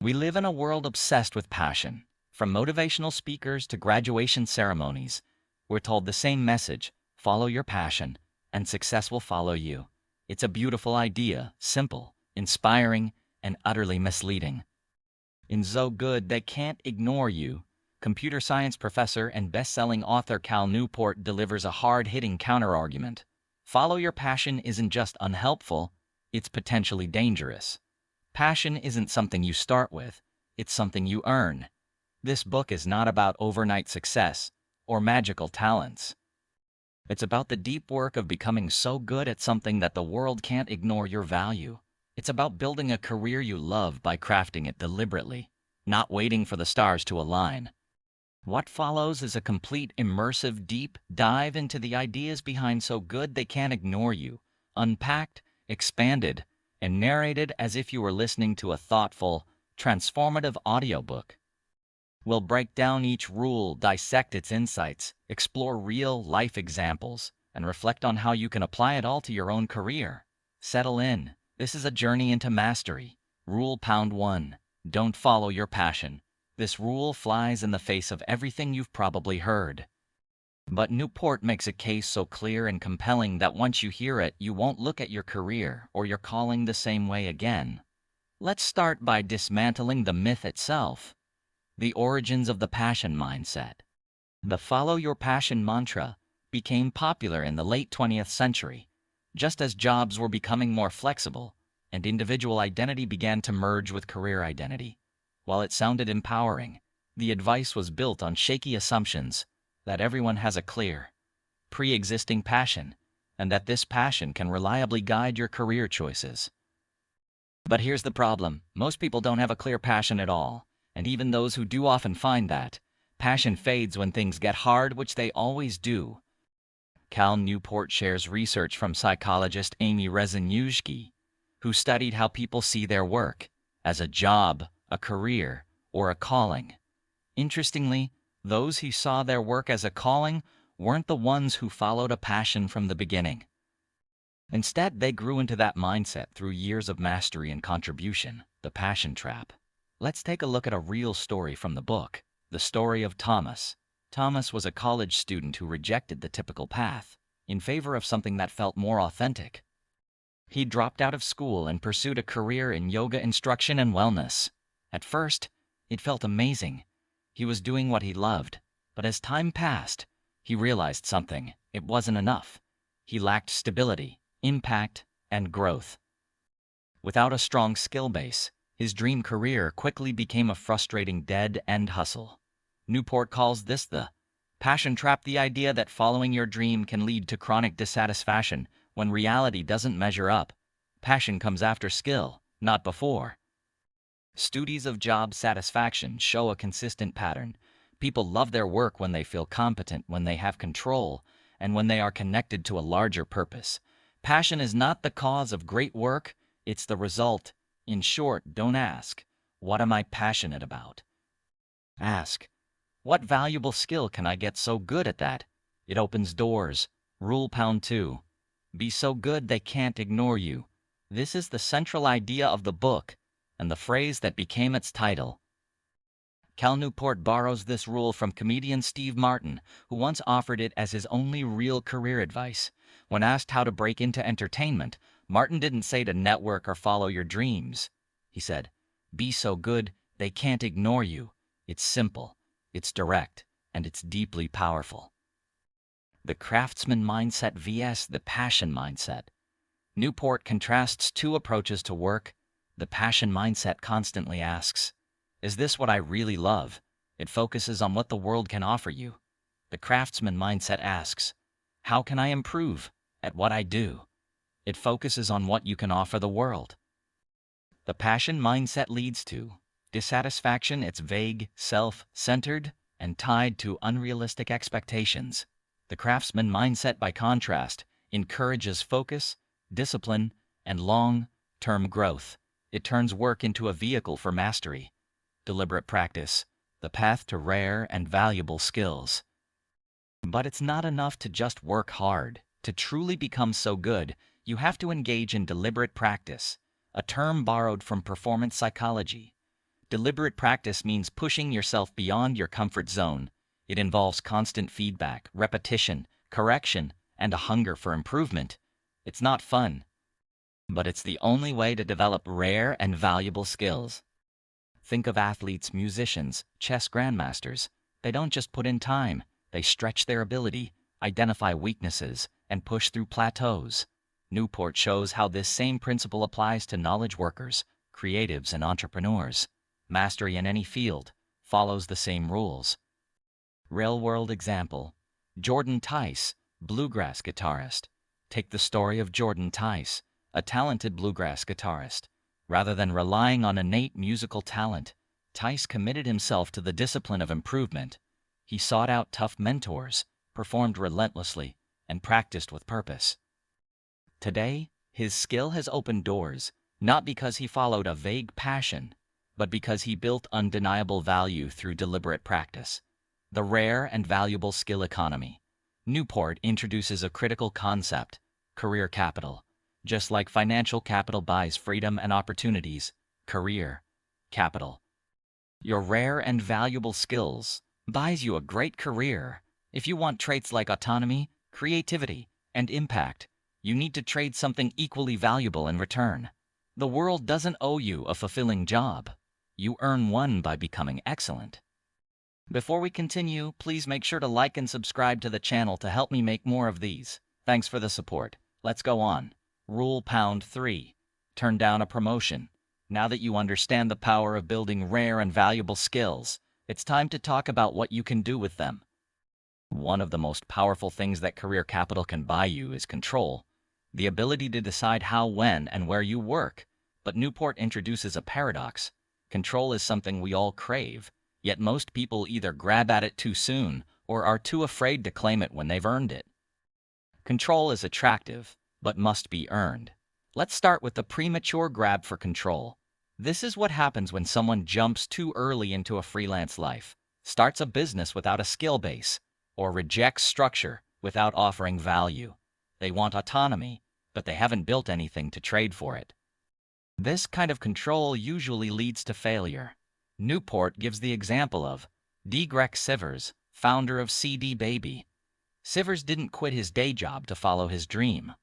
We live in a world obsessed with passion. From motivational speakers to graduation ceremonies, we're told the same message: follow your passion, and success will follow you. It's a beautiful idea, simple, inspiring, and utterly misleading. In So Good They Can't Ignore You, computer science professor and best-selling author Cal Newport delivers a hard-hitting counterargument. Follow your passion isn't just unhelpful, it's potentially dangerous. Passion isn't something you start with, it's something you earn. This book is not about overnight success or magical talents. It's about the deep work of becoming so good at something that the world can't ignore your value. It's about building a career you love by crafting it deliberately, not waiting for the stars to align. What follows is a complete, immersive, deep dive into the ideas behind So Good They Can't Ignore You, unpacked, expanded, and narrated as if you were listening to a thoughtful, transformative audiobook. We'll break down each rule, dissect its insights, explore real-life examples, and reflect on how you can apply it all to your own career. Settle in. This is a journey into mastery. Rule Pound 1. Don't follow your passion. This rule flies in the face of everything you've probably heard. But Newport makes a case so clear and compelling that once you hear it, you won't look at your career or your calling the same way again. Let's start by dismantling the myth itself. The origins of the passion mindset. The follow your passion mantra became popular in the late 20th century, just as jobs were becoming more flexible and individual identity began to merge with career identity. While it sounded empowering, the advice was built on shaky assumptions that everyone has a clear, pre-existing passion, and that this passion can reliably guide your career choices. But here's the problem. Most people don't have a clear passion at all, and even those who do often find that passion fades when things get hard, which they always do. Cal Newport shares research from psychologist Amy Rezeniewski, who studied how people see their work as a job, a career, or a calling. Interestingly, those who saw their work as a calling weren't the ones who followed a passion from the beginning. Instead, they grew into that mindset through years of mastery and contribution, the passion trap. Let's take a look at a real story from the book, the story of Thomas. Thomas was a college student who rejected the typical path in favor of something that felt more authentic. He dropped out of school and pursued a career in yoga instruction and wellness. At first, it felt amazing. He was doing what he loved, but as time passed, he realized something. It wasn't enough. He lacked stability, impact, and growth. Without a strong skill base, his dream career quickly became a frustrating dead-end hustle. Newport calls this the passion trap, the idea that following your dream can lead to chronic dissatisfaction when reality doesn't measure up. Passion comes after skill, not before. Studies of job satisfaction show a consistent pattern. People love their work when they feel competent, when they have control, and when they are connected to a larger purpose. Passion is not the cause of great work, it's the result. In short, don't ask, "What am I passionate about?" Ask, "What valuable skill can I get so good at that?" It opens doors. Rule Pound 2. Be so good they can't ignore you. This is the central idea of the book, and the phrase that became its title. Cal Newport borrows this rule from comedian Steve Martin, who once offered it as his only real career advice. When asked how to break into entertainment, Martin didn't say to network or follow your dreams. He said, "Be so good they can't ignore you." It's simple, it's direct, and it's deeply powerful. The craftsman mindset vs. the passion mindset. Newport contrasts two approaches to work. The passion mindset constantly asks, "Is this what I really love?" It focuses on what the world can offer you. The craftsman mindset asks, "How can I improve at what I do?" It focuses on what you can offer the world. The passion mindset leads to dissatisfaction. It's vague, self-centered, and tied to unrealistic expectations. The craftsman mindset, by contrast, encourages focus, discipline, and long-term growth. It turns work into a vehicle for mastery, deliberate practice, the path to rare and valuable skills. But it's not enough to just work hard. To truly become so good, you have to engage in deliberate practice, a term borrowed from performance psychology. Deliberate practice means pushing yourself beyond your comfort zone. It involves constant feedback, repetition, correction, and a hunger for improvement. It's not fun, but it's the only way to develop rare and valuable skills. Think of athletes, musicians, chess grandmasters. They don't just put in time, they stretch their ability, identify weaknesses, and push through plateaus. Newport shows how this same principle applies to knowledge workers, creatives, and entrepreneurs. Mastery in any field follows the same rules. Real-world example: Jordan Tice, bluegrass guitarist. Take the story of Jordan Tice, a talented bluegrass guitarist. Rather than relying on innate musical talent, Tice committed himself to the discipline of improvement. He sought out tough mentors, performed relentlessly, and practiced with purpose. Today, his skill has opened doors, not because he followed a vague passion, but because he built undeniable value through deliberate practice. The rare and valuable skill economy. Newport introduces a critical concept: career capital. Just like financial capital buys freedom and opportunities, career capital, your rare and valuable skills, buys you a great career. If you want traits like autonomy, creativity, and impact, you need to trade something equally valuable in return. The world doesn't owe you a fulfilling job. You earn one by becoming excellent. Before we continue, please make sure to like and subscribe to the channel to help me make more of these. Thanks for the support. Let's go on. Rule pound 3. Turn down a promotion. Now that you understand the power of building rare and valuable skills, it's time to talk about what you can do with them. One of the most powerful things that career capital can buy you is control, the ability to decide how, when, and where you work. But Newport introduces a paradox. Control is something we all crave, yet most people either grab at it too soon or are too afraid to claim it when they've earned it. Control is attractive, but must be earned. Let's start with the premature grab for control. This is what happens when someone jumps too early into a freelance life, starts a business without a skill base, or rejects structure without offering value. They want autonomy, but they haven't built anything to trade for it. This kind of control usually leads to failure. Newport gives the example of D. Greg Sivers, founder of CD Baby. Sivers didn't quit his day job to follow his dream.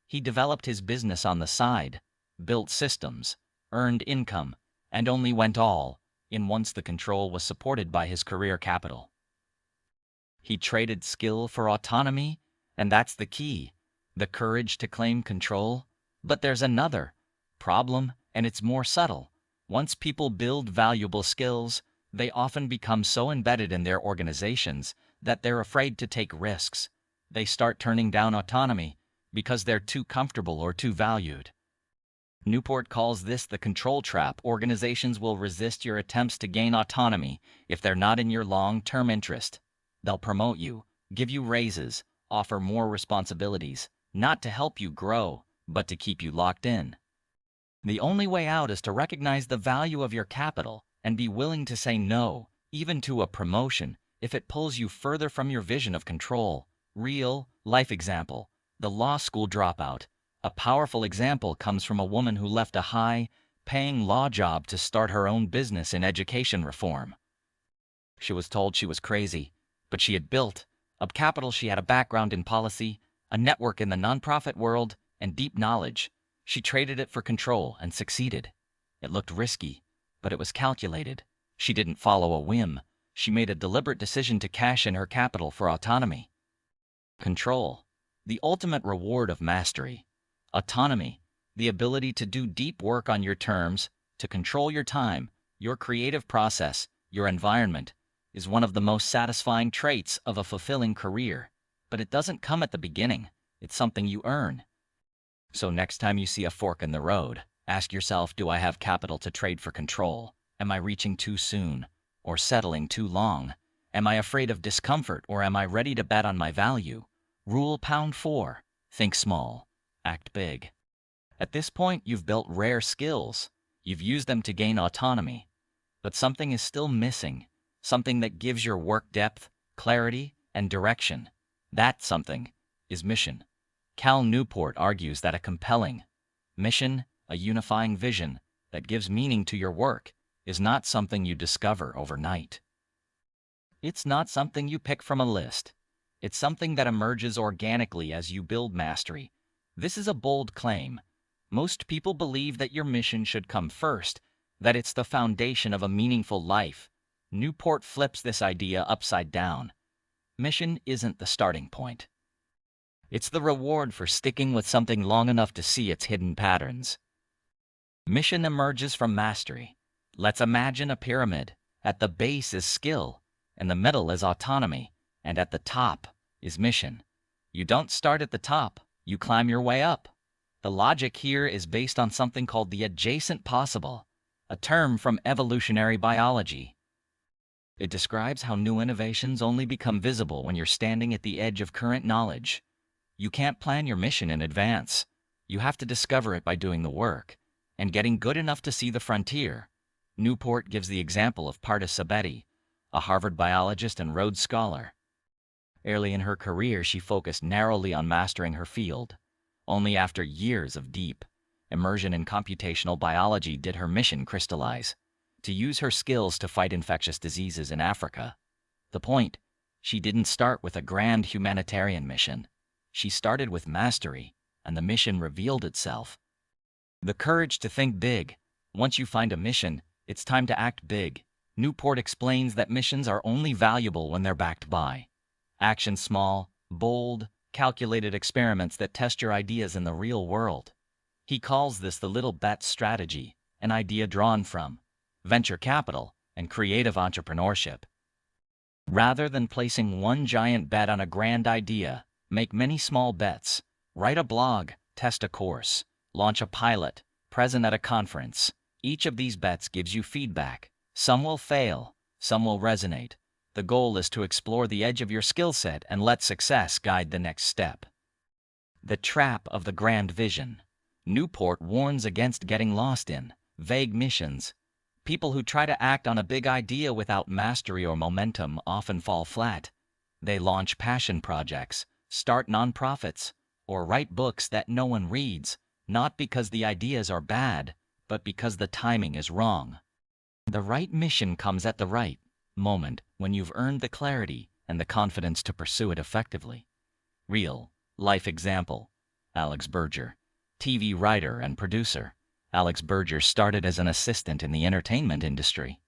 He developed his business on the side, built systems, earned income, and only went all in once the control was supported by his career capital. He traded skill for autonomy, and that's the key, the courage to claim control. But there's another problem, and it's more subtle. Once people build valuable skills, they often become so embedded in their organizations that they're afraid to take risks. They start turning down autonomy because they're too comfortable or too valued. Newport calls this the control trap. Organizations will resist your attempts to gain autonomy if they're not in your long-term interest. They'll promote you, give you raises, offer more responsibilities, not to help you grow, but to keep you locked in. The only way out is to recognize the value of your capital and be willing to say no, even to a promotion, if it pulls you further from your vision of control. Real life example: the law school dropout. A powerful example comes from a woman who left a high-paying law job to start her own business in education reform. She was told she was crazy, but she had built up capital. She had a background in policy, a network in the nonprofit world, and deep knowledge. She traded it for control and succeeded. It looked risky, but it was calculated. She didn't follow a whim. She made a deliberate decision to cash in her capital for autonomy. Control, the ultimate reward of mastery. Autonomy, the ability to do deep work on your terms, to control your time, your creative process, your environment, is one of the most satisfying traits of a fulfilling career. But it doesn't come at the beginning. It's something you earn. So next time you see a fork in the road, ask yourself, do I have capital to trade for control? Am I reaching too soon or settling too long? Am I afraid of discomfort, or am I ready to bet on my value? Rule pound 4. Think small, act big. At this point, you've built rare skills. You've used them to gain autonomy. But something is still missing, something that gives your work depth, clarity, and direction. That something is mission. Cal Newport argues that a compelling mission, a unifying vision that gives meaning to your work, is not something you discover overnight. It's not something you pick from a list. It's something that emerges organically as you build mastery. This is a bold claim. Most people believe that your mission should come first, that it's the foundation of a meaningful life. Newport flips this idea upside down. Mission isn't the starting point. It's the reward for sticking with something long enough to see its hidden patterns. Mission emerges from mastery. Let's imagine a pyramid. At the base is skill, in the middle is autonomy, and at the top is mission. You don't start at the top, you climb your way up. The logic here is based on something called the adjacent possible, a term from evolutionary biology. It describes how new innovations only become visible when you're standing at the edge of current knowledge. You can't plan your mission in advance. You have to discover it by doing the work and getting good enough to see the frontier. Newport gives the example of Parta Sabeti, a Harvard biologist and Rhodes Scholar. Early in her career, she focused narrowly on mastering her field. Only after years of deep immersion in computational biology did her mission crystallize, to use her skills to fight infectious diseases in Africa. The point, she didn't start with a grand humanitarian mission. She started with mastery, and the mission revealed itself. The courage to think big. Once you find a mission, it's time to act big. Newport explains that missions are only valuable when they're backed by action, small, bold, calculated experiments that test your ideas in the real world. He calls this the little bet strategy, an idea drawn from venture capital and creative entrepreneurship. Rather than placing one giant bet on a grand idea, make many small bets. Write a blog, test a course, launch a pilot, present at a conference. Each of these bets gives you feedback. Some will fail, some will resonate. The goal is to explore the edge of your skill set and let success guide the next step. The trap of the grand vision. Newport warns against getting lost in vague missions. People who try to act on a big idea without mastery or momentum often fall flat. They launch passion projects, start nonprofits, or write books that no one reads, not because the ideas are bad, but because the timing is wrong. The right mission comes at the right moment, when you've earned the clarity and the confidence to pursue it effectively. Real life example. Alex Berger, TV writer and producer. Alex Berger started as an assistant in the entertainment industry.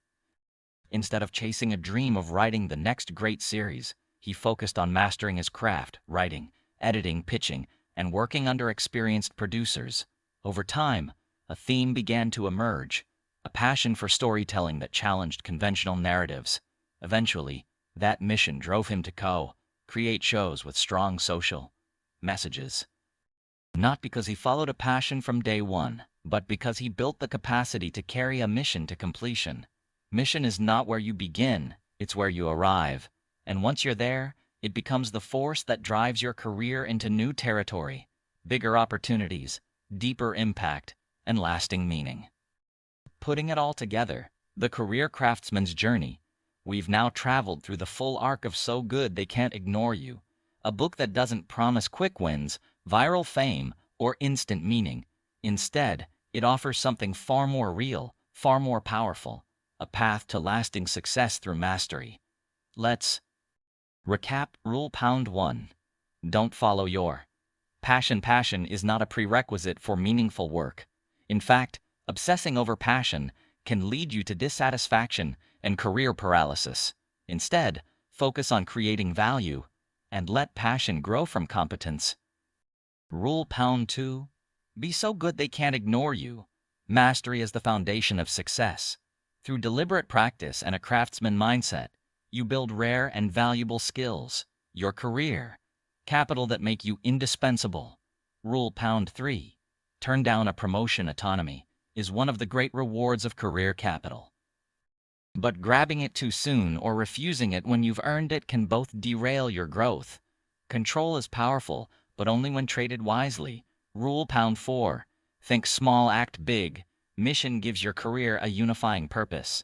Instead of chasing a dream of writing the next great series, he focused on mastering his craft, writing, editing, pitching, and working under experienced producers. Over time, a theme began to emerge, a passion for storytelling that challenged conventional narratives. Eventually, that mission drove him to create shows with strong social messages. Not because he followed a passion from day one, but because he built the capacity to carry a mission to completion. Mission is not where you begin, it's where you arrive. And once you're there, it becomes the force that drives your career into new territory, bigger opportunities, deeper impact, and lasting meaning. Putting it all together, the career craftsman's journey. We've now traveled through the full arc of So Good They Can't Ignore You, a book that doesn't promise quick wins, viral fame, or instant meaning. Instead, it offers something far more real, far more powerful, a path to lasting success through mastery. Let's recap Rule Pound 1. Don't follow your passion. Passion is not a prerequisite for meaningful work. In fact, obsessing over passion can lead you to dissatisfaction and career paralysis. Instead, focus on creating value and let passion grow from competence. Rule Pound 2. Be so good they can't ignore you. Mastery is the foundation of success. Through deliberate practice and a craftsman mindset, you build rare and valuable skills, your career, capital that make you indispensable. Rule Pound 3. Turn down a promotion. Autonomy is one of the great rewards of career capital. But grabbing it too soon or refusing it when you've earned it can both derail your growth. Control is powerful, but only when traded wisely. Rule Pound 4. Think small, act big. Mission gives your career a unifying purpose.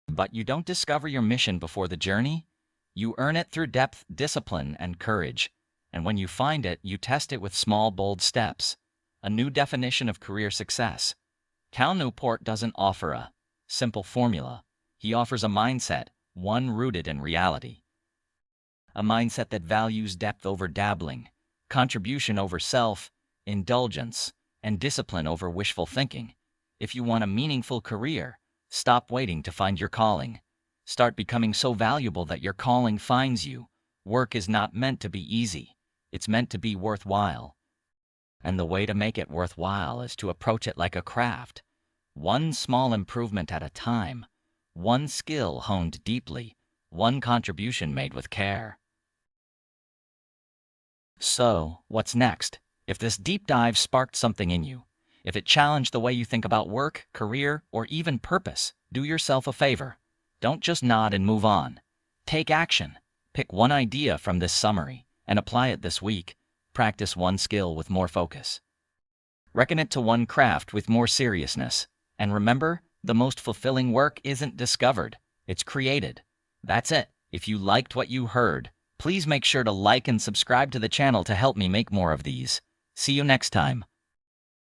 But you don't discover your mission before the journey. You earn it through depth, discipline, and courage. And when you find it, you test it with small, bold steps. A new definition of career success. Cal Newport doesn't offer a simple formula. He offers a mindset, one rooted in reality. A mindset that values depth over dabbling, contribution over self, indulgence, and discipline over wishful thinking. If you want a meaningful career, stop waiting to find your calling. Start becoming so valuable that your calling finds you. Work is not meant to be easy. It's meant to be worthwhile. And the way to make it worthwhile is to approach it like a craft. One small improvement at a time. One skill honed deeply. One contribution made with care. So, what's next? If this deep dive sparked something in you, if it challenged the way you think about work, career, or even purpose, do yourself a favor. Don't just nod and move on. Take action. Pick one idea from this summary and apply it this week. Practice one skill with more focus. Reckon it to one craft with more seriousness. And remember, the most fulfilling work isn't discovered, it's created. That's it. If you liked what you heard, please make sure to like and subscribe to the channel to help me make more of these. See you next time.